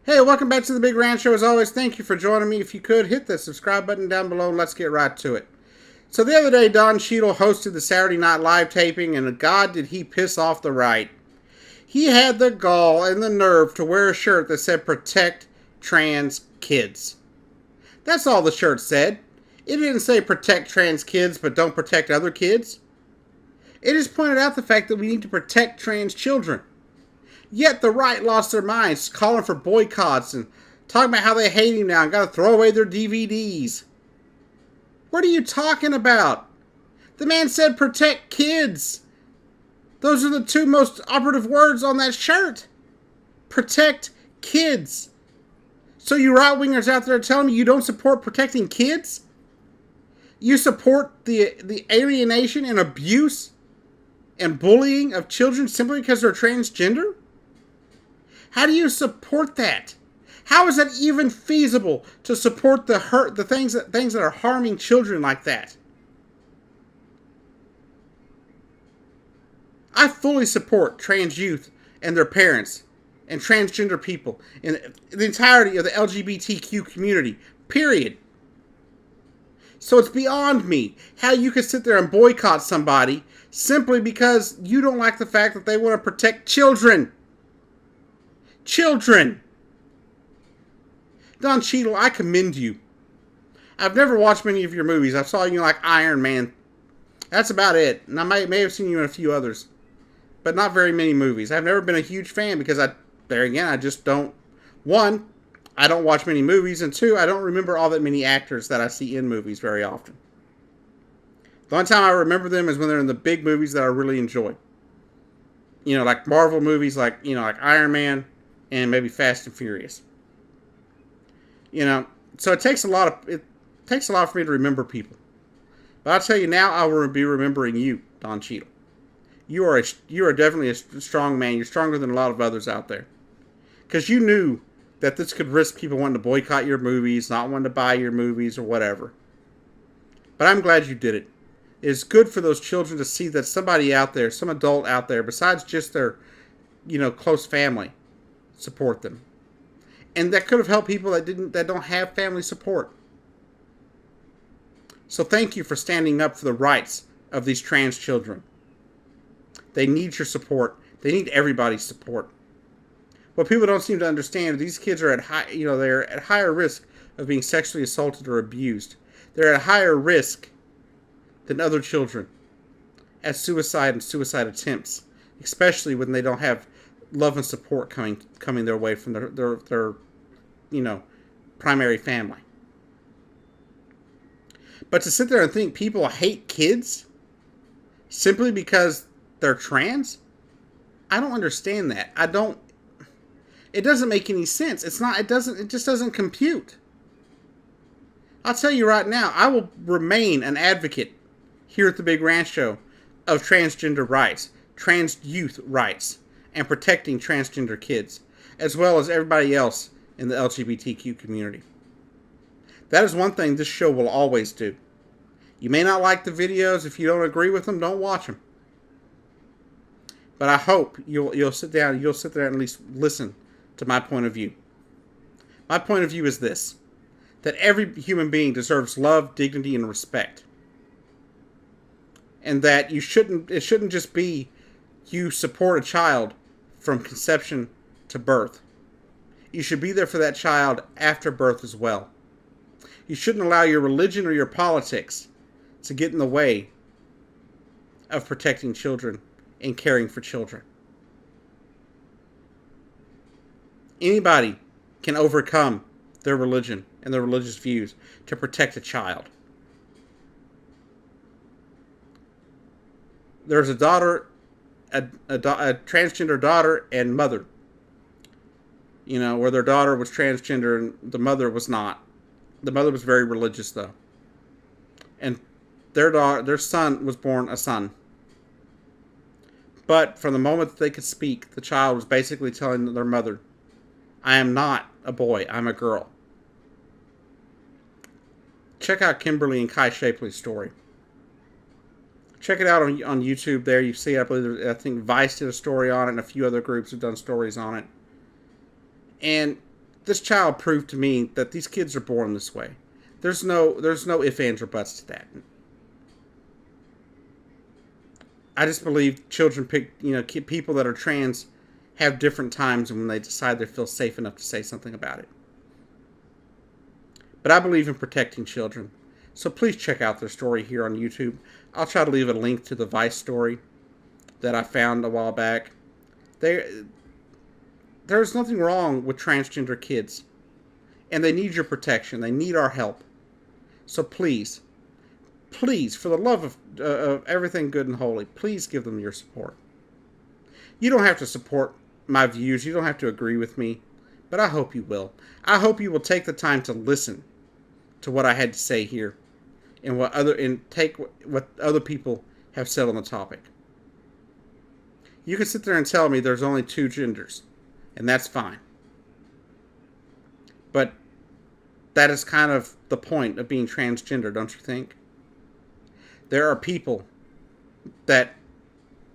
Hey, welcome back to the Big Rant Show. As always, thank you for joining me. If you could, hit the subscribe button down below and let's get right to it. So the other day, Don Cheadle hosted the Saturday Night Live taping, and God did he piss off the right. He had the gall and the nerve to wear a shirt that said, "Protect trans kids." That's all the shirt said. It didn't say protect trans kids, but don't protect other kids. It just pointed out the fact that we need to protect trans children. Yet the right lost their minds, calling for boycotts and talking about how they hate him now and got to throw away their DVDs. What are you talking about? The man said protect kids. Those are the two most operative words on that shirt. Protect kids. So you right-wingers out there telling me you don't support protecting kids? You support the alienation and abuse and bullying of children simply because they're transgender? How do you support that? How is that even feasible to support the things that are harming children like that? I fully support trans youth and their parents and transgender people and the entirety of the LGBTQ community, period. So it's beyond me how you can sit there and boycott somebody simply because you don't like the fact that they want to protect children. Children. Don Cheadle, I commend you. I've never watched many of your movies. I saw you like Iron Man. That's about it. And I may have seen you in a few others. But not very many movies. I've never been a huge fan because I just don't. One, I don't watch many movies. And two, I don't remember all that many actors that I see in movies very often. The only time I remember them is when they're in the big movies that I really enjoy. You know, like Marvel movies like Iron Man and maybe Fast and Furious. You know, so it takes a lot for me to remember people. But I'll tell you now, I will be remembering you, Don Cheadle. You are definitely a strong man. You're stronger than a lot of others out there. Because you knew that this could risk people wanting to boycott your movies, not wanting to buy your movies or whatever. But I'm glad you did it. It's good for those children to see that somebody out there, some adult out there, besides just their, close family, support them. And that could have helped people that don't have family support. So thank you for standing up for the rights of these trans children. They need your support. They need everybody's support. What people don't seem to understand, these kids are they're at higher risk of being sexually assaulted or abused. They're at higher risk than other children at suicide and suicide attempts, especially when they don't have love and support coming their way from their primary family. But to sit there and think people hate kids simply because they're trans, I don't understand that. It doesn't make any sense. It just doesn't compute. I'll tell you right now, I will remain an advocate here at the Big Ranch Show of transgender rights, trans youth rights, and protecting transgender kids, as well as everybody else in the LGBTQ community. That is one thing this show will always do. You may not like the videos. If you don't agree with them, don't watch them. But I hope you'll sit there and at least listen to my point of view. My point of view is this: that every human being deserves love, dignity, and respect. And that it shouldn't just be you support a child from conception to birth. You should be there for that child after birth as well. You shouldn't allow your religion or your politics to get in the way of protecting children and caring for children. Anybody can overcome their religion and their religious views to protect a child. There's a daughter, a transgender daughter and mother. Where their daughter was transgender and the mother was not. The mother was very religious though. And their son was born a son. But from the moment that they could speak, the child was basically telling their mother, "I am not a boy, I'm a girl." Check out Kimberly and Kai Shapley's story. Check it out on YouTube there. You see, I think Vice did a story on it, and a few other groups have done stories on it. And this child proved to me that these kids are born this way. There's no ifs, ands, or buts to that. I just believe children pick, people that are trans have different times when they decide they feel safe enough to say something about it. But I believe in protecting children. So please check out their story here on YouTube. I'll try to leave a link to the Vice story that I found a while back. There's nothing wrong with transgender kids. And they need your protection. They need our help. So please, for the love of everything good and holy, please give them your support. You don't have to support my views. You don't have to agree with me. But I hope you will. I hope you will take the time to listen to what I had to say here and take what other people have said on the topic. You can sit there and tell me there's only two genders, and that's fine. But that is kind of the point of being transgender, don't you think? There are people that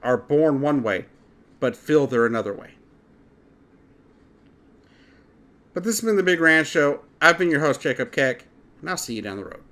are born one way, but feel they're another way. But this has been the Big Rant Show. I've been your host, Jacob Keck, and I'll see you down the road.